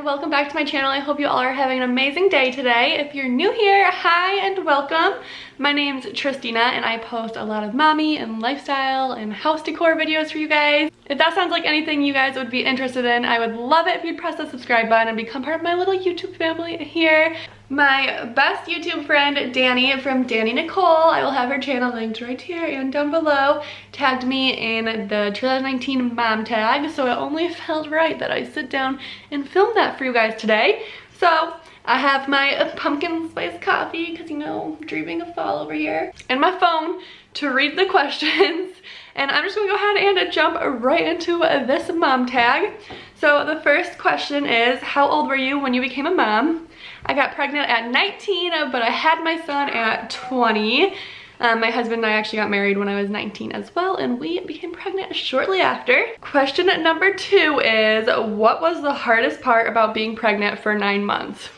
welcome back to my channel. I hope you all are having an amazing day today. If you're new here, hi and welcome. My name's Tristina and I post a lot of mommy and lifestyle and house decor videos for you guys. If that sounds like anything you guys would be interested in, I would love it if you'd press the subscribe button and become part of my little YouTube family here. My best YouTube friend, Danny from Danny Nicole, I will have her channel linked right here and down below, tagged me in the 2019 mom tag, so it only felt right that I sit down and film that for you guys today. So I have my pumpkin spice coffee, because you know, dreaming of fall over here, and my phone to read the questions. And I'm just gonna go ahead and jump right into this mom tag. So the first question is, how old were you when you became a mom? I got pregnant at 19, but I had my son at 20. My husband and I actually got married when I was 19 as well, and we became pregnant shortly after. Question number 2 is, what was the hardest part about being pregnant for 9 months?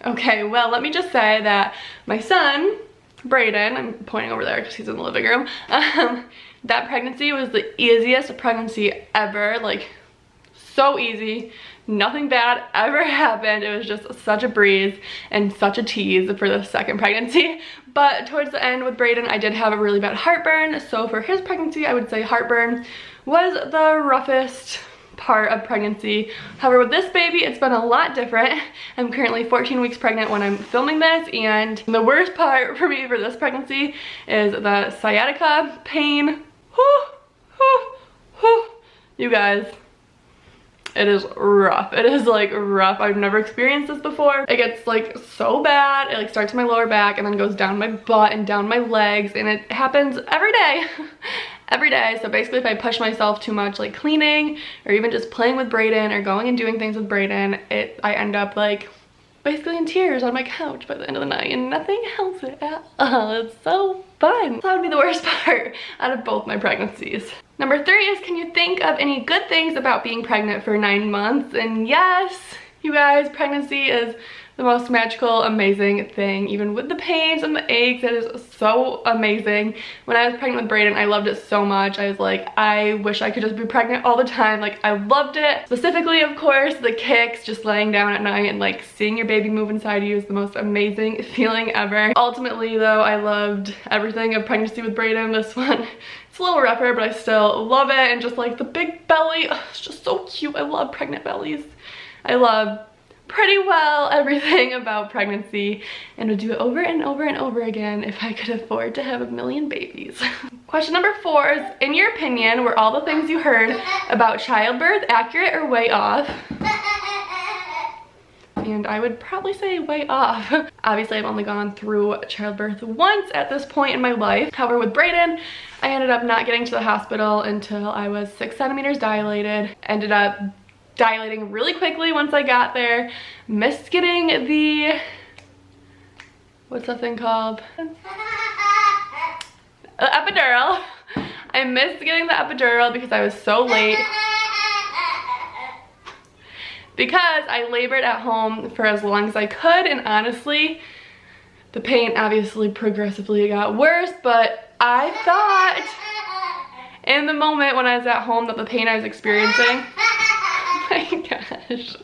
Okay, well, let me just say that my son, Brayden, I'm pointing over there because he's in the living room, that pregnancy was the easiest pregnancy ever, like so easy. Nothing bad ever happened. It was just such a breeze and such a tease for the second pregnancy. But towards the end with Brayden, I did have a really bad heartburn. So for his pregnancy, I would say heartburn was the roughest part of pregnancy. However, with this baby, it's been a lot different. I'm currently 14 weeks pregnant when I'm filming this, and the worst part for me for this pregnancy is the sciatica pain. You guys, it is rough. It is like rough. I've never experienced this before. It gets like so bad. It like starts in my lower back and then goes down my butt and down my legs, and it happens every day. Every day. So basically if I push myself too much, like cleaning or even just playing with Brayden or going and doing things with Brayden, I end up like basically in tears on my couch by the end of the night, and nothing helps it at all. It's so fun. That would be the worst part out of both my pregnancies. Number 3 is, can you think of any good things about being pregnant for 9 months? And yes, you guys, pregnancy is the most magical, amazing thing. Even with the pains and the aches, it is so amazing. When I was pregnant with Brayden, I loved it so much. I was like, I wish I could just be pregnant all the time. Like, I loved it. Specifically, of course, the kicks, just laying down at night and like seeing your baby move inside you is the most amazing feeling ever. Ultimately though, I loved everything of pregnancy with Brayden. This one, it's a little rougher, but I still love it. And just like the big belly, it's just so cute. I love pregnant bellies. I love pretty well everything about pregnancy, and would do it over and over and over again if I could afford to have a million babies. Question number 4 is, in your opinion, were all the things you heard about childbirth accurate or way off? And I would probably say way off. Obviously, I've only gone through childbirth once at this point in my life. However, with Brayden, I ended up not getting to the hospital until I was 6 centimeters dilated. Ended up dilating really quickly once I got there. Missed getting the, what's that thing called? Epidural. I missed getting the epidural because I was so late. Because I labored at home for as long as I could, and honestly, the pain obviously progressively got worse, but I thought in the moment when I was at home that the pain I was experiencing, my gosh,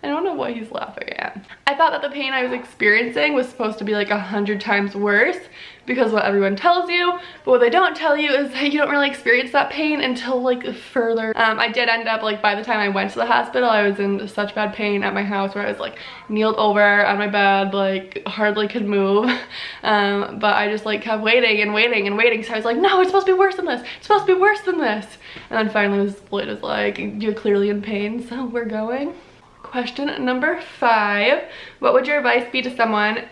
I don't know what he's laughing at. I thought that the pain I was experiencing was supposed to be like 100 times worse because what everyone tells you, but what they don't tell you is that you don't really experience that pain until like further. I did end up, like, by the time I went to the hospital, I was in such bad pain at my house where I was like kneeled over on my bed, like hardly could move. But I just like kept waiting and waiting and waiting. So I was like, no, it's supposed to be worse than this. It's supposed to be worse than this. And then finally Floyd was like, you're clearly in pain, so we're going. Question number 5, what would your advice be to someone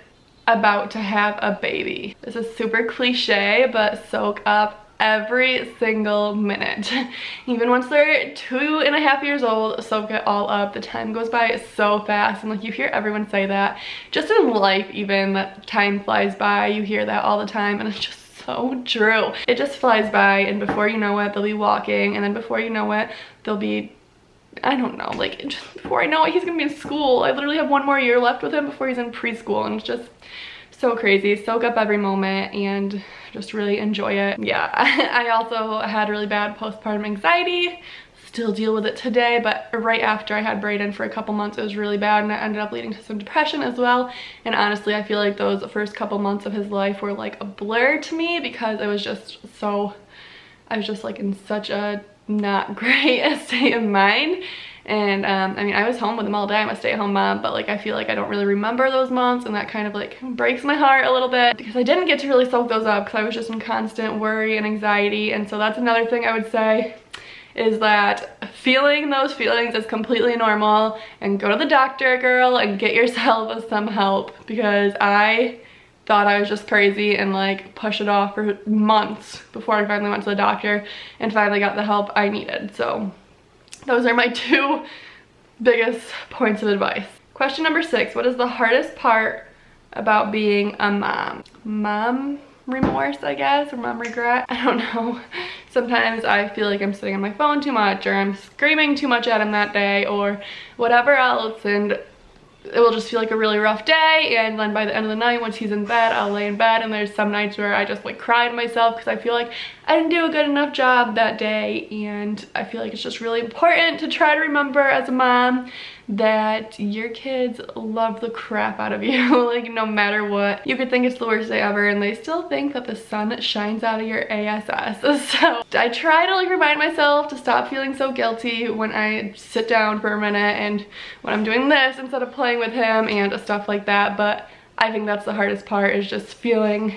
about to have a baby? This is super cliche, but soak up every single minute. Even once they're 2.5 years old, soak it all up. The time goes by so fast, and like you hear everyone say that. Just in life even, that time flies by. You hear that all the time, and it's just so true. It just flies by, and before you know it, they'll be walking, and then before you know it, they'll be, I don't know, like just before I know it, he's gonna be in school. I literally have 1 more year left with him before he's in preschool, and it's just so crazy. Soak up every moment and just really enjoy it. Yeah, I also had really bad postpartum anxiety. still deal with it today, but right after I had Brayden for a couple months, it was really bad, and it ended up leading to some depression as well. And honestly, I feel like those first couple months of his life were like a blur to me, because it was just so, I was just like in such a not great state of mind. And I mean, I was home with him all day. I'm a stay-at-home mom, but like I feel like I don't really remember those months, and that kind of like breaks my heart a little bit, because I didn't get to really soak those up, because I was just in constant worry and anxiety. And so that's another thing I would say, is that feeling those feelings is completely normal, and go to the doctor, girl, and get yourself some help, because I thought I was just crazy and like push it off for months before I finally went to the doctor and finally got the help I needed. So those are my 2 biggest points of advice. Question number 6, what is the hardest part about being a mom? Mom remorse, I guess, or mom regret. I don't know. Sometimes I feel like I'm sitting on my phone too much, or I'm screaming too much at him that day, or whatever else, and it will just feel like a really rough day. And then by the end of the night, once he's in bed, I'll lay in bed, and there's some nights where I just like cry to myself, because I feel like I didn't do a good enough job that day. And I feel like it's just really important to try to remember as a mom that your kids love the crap out of you. Like, no matter what, you could think it's the worst day ever, and they still think that the sun shines out of your ass. So I try to like remind myself to stop feeling so guilty when I sit down for a minute, and when I'm doing this instead of playing with him and stuff like that. But I think that's the hardest part, is just feeling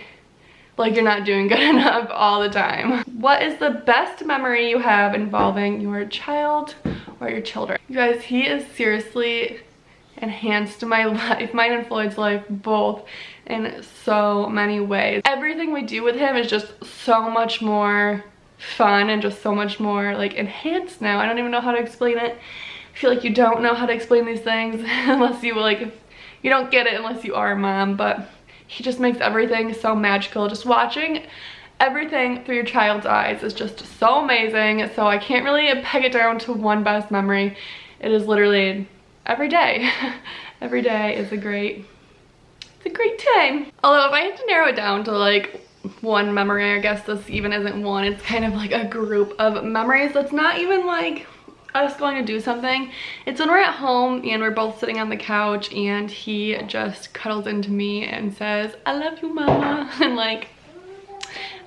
like you're not doing good enough all the time. What is the best memory you have involving your child or your children? You guys, he is seriously enhanced my life, mine and Floyd's life, both, in so many ways. Everything we do with him is just so much more fun and just so much more like enhanced now. I don't even know how to explain it. I feel like you don't know how to explain these things unless you like, you don't get it unless you are a mom. But he just makes everything so magical. Just watching everything through your child's eyes is just so amazing. So I can't really peg it down to one best memory. It is literally every day. Every day is a great time. Although if I had to narrow it down to like one memory, I guess this even isn't one. It's kind of like a group of memories that's not even like us going to do something. It's when we're at home and we're both sitting on the couch, and he just cuddles into me and says, "I love you, mama," and like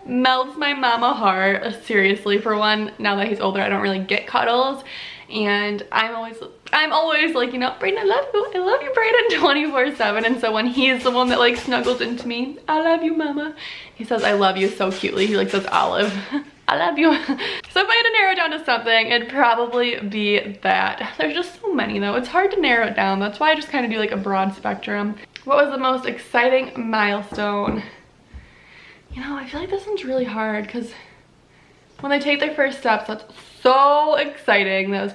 melts my mama heart. Seriously, for one, now that he's older, I don't really get cuddles, and I'm always like, you know, "Brayden, I love you, Brayden," 24/7. And so when he's the one that like snuggles into me, "I love you, mama," he says "I love you" so cutely. He like says Olive. I love you. So if I had to narrow it down to something, it'd probably be that. There's just so many though. It's hard to narrow it down. That's why I just kind of do like a broad spectrum. What was the most exciting milestone? You know, I feel like this one's really hard, because when they take their first steps, that's so exciting. That was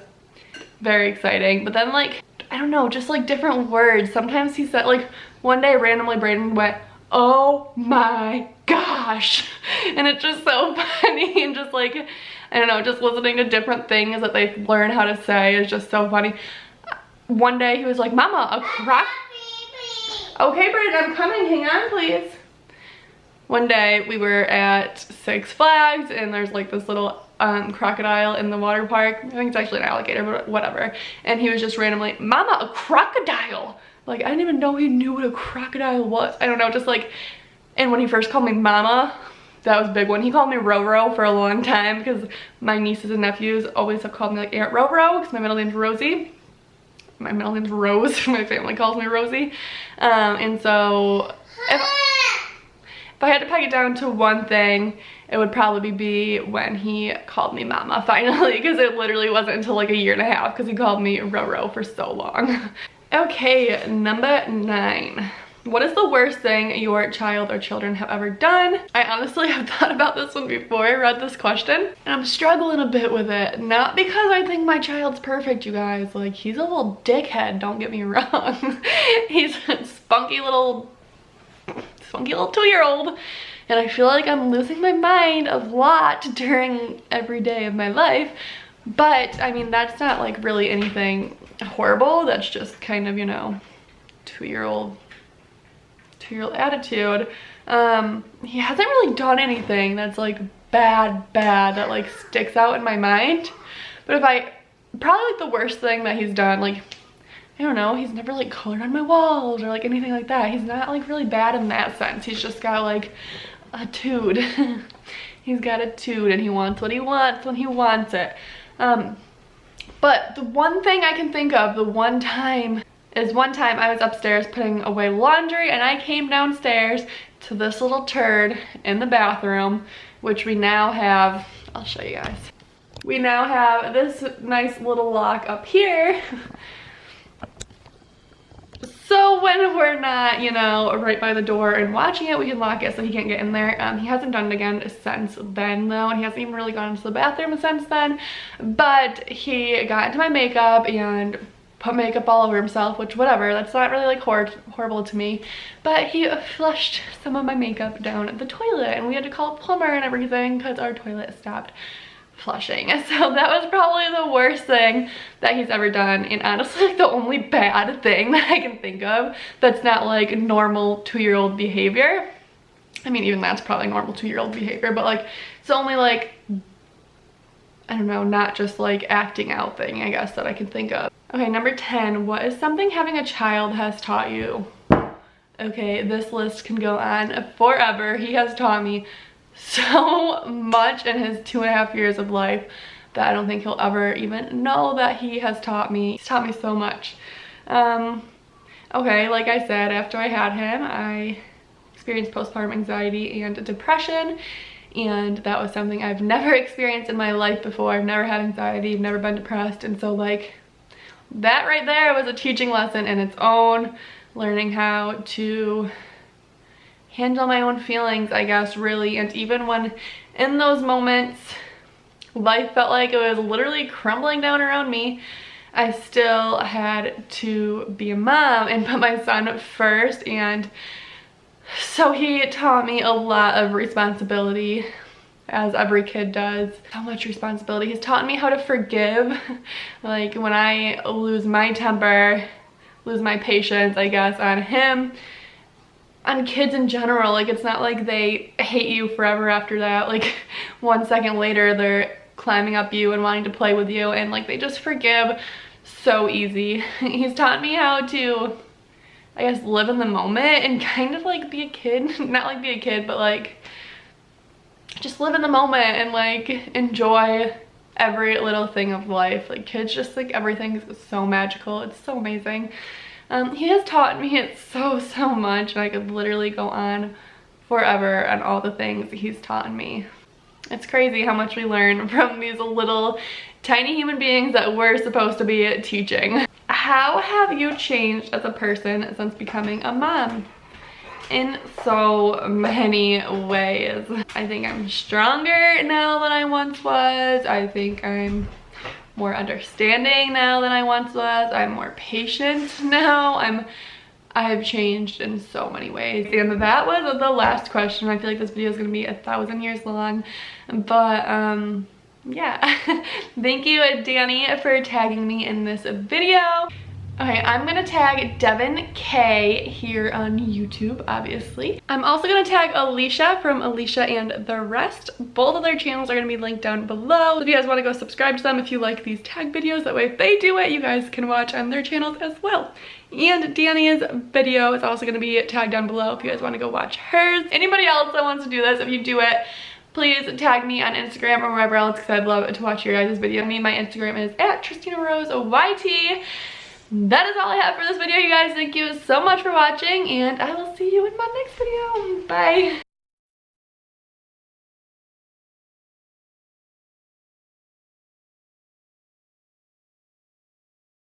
very exciting. But then like, I don't know, just like different words. Sometimes he said, like one day randomly Brayden went, "Oh my gosh," and it's just so funny. And just like, I don't know, just listening to different things that they learn how to say is just so funny. One day he was like, "Mama, a croc." Okay, Brayden, I'm coming, hang on please. One day we were at Six Flags, and there's like this little crocodile in the water park. I think it's actually an alligator, but whatever. And he was just randomly, "Mama, a crocodile." Like, I didn't even know he knew what a crocodile was. I don't know, just like, and when he first called me mama, that was a big one. He called me Roro for a long time, because my nieces and nephews always have called me like Aunt Roro, because my middle name's Rosie. My middle name's Rose. My family calls me Rosie. And so if I had to peg it down to one thing, it would probably be when he called me mama finally, because it literally wasn't until like a year and a half, because he called me Roro for so long. Okay, number 9. What is the worst thing your child or children have ever done? I honestly have thought about this one before I read this question, and I'm struggling a bit with it. Not because I think my child's perfect, you guys. Like, he's a little dickhead, don't get me wrong. He's a spunky little 2-year-old, and I feel like I'm losing my mind a lot during every day of my life. But I mean, that's not like really anything horrible. That's just kind of, you know, 2-year-old attitude. He hasn't really done anything that's like bad that like sticks out in my mind, But probably like the worst thing that he's done, like, I don't know, he's never like colored on my walls or like anything like that. He's not like really bad in that sense. He's just got like a tude. He's got a tude and he wants what he wants when he wants it. But the one thing I can think of, one time I was upstairs putting away laundry and I came downstairs to this little turd in the bathroom, which we now have. I'll show you guys. We now have this nice little lock up here. So when we're not, you know, right by the door and watching it, we can lock it so he can't get in there. He hasn't done it again since then though, and he hasn't even really gone into the bathroom since then. But he got into my makeup and put makeup all over himself, which whatever, that's not really like horrible to me. But he flushed some of my makeup down the toilet and we had to call a plumber and everything because our toilet stopped flushing. So that was probably the worst thing that he's ever done, and honestly like the only bad thing that I can think of that's not like normal 2-year-old behavior. I mean, even that's probably normal 2-year-old behavior, but like it's only like, I don't know, not just like acting out thing, I guess, that I can think of. Okay, number 10, what is something having a child has taught you? Okay, this list can go on forever. He has taught me so much in his 2.5 years of life that I don't think he'll ever even know that he has taught me. He's taught me so much. Okay, like I said, after I had him, I experienced postpartum anxiety and depression, and that was something I've never experienced in my life before. I've never had anxiety, I've never been depressed, and so like that right there was a teaching lesson in its own, learning how to handle my own feelings, I guess, really. And even when in those moments life felt like it was literally crumbling down around me, I still had to be a mom and put my son first. And so he taught me a lot of responsibility, as every kid does. So much responsibility. He's taught me how to forgive. Like when I lose my temper, lose my patience, I guess, on him, on kids in general, like it's not like they hate you forever after that. Like 1 second later they're climbing up you and wanting to play with you, and like they just forgive so easy. He's taught me how to, I guess, live in the moment and kind of like be a kid. Not like be a kid, but like just live in the moment and like enjoy every little thing of life. Like kids just think everything is so magical. It's so amazing. He has taught me it so much, and I could literally go on forever on all the things he's taught me. It's crazy how much we learn from these little tiny human beings that we're supposed to be teaching. How have you changed as a person since becoming a mom? In so many ways. I think I'm stronger now than I once was. I think I'm more understanding now than I once was. I'm more patient now. I have changed in so many ways. And that was the last question. I feel like this video is gonna be 1,000 years long, but yeah. Thank you, Danny, for tagging me in this video. Okay, I'm gonna tag Devin K here on YouTube, obviously. I'm also gonna tag Alicia from Alicia and the Rest. Both of their channels are gonna be linked down below. If you guys wanna go subscribe to them if you like these tag videos, that way if they do it, you guys can watch on their channels as well. And Danny's video is also gonna be tagged down below if you guys wanna go watch hers. Anybody else that wants to do this, if you do it, please tag me on Instagram or wherever else, because I'd love to watch your guys' video. My Instagram is @TristinaRoseYT. That is all I have for this video, you guys. Thank you so much for watching, and I will see you in my next video. Bye.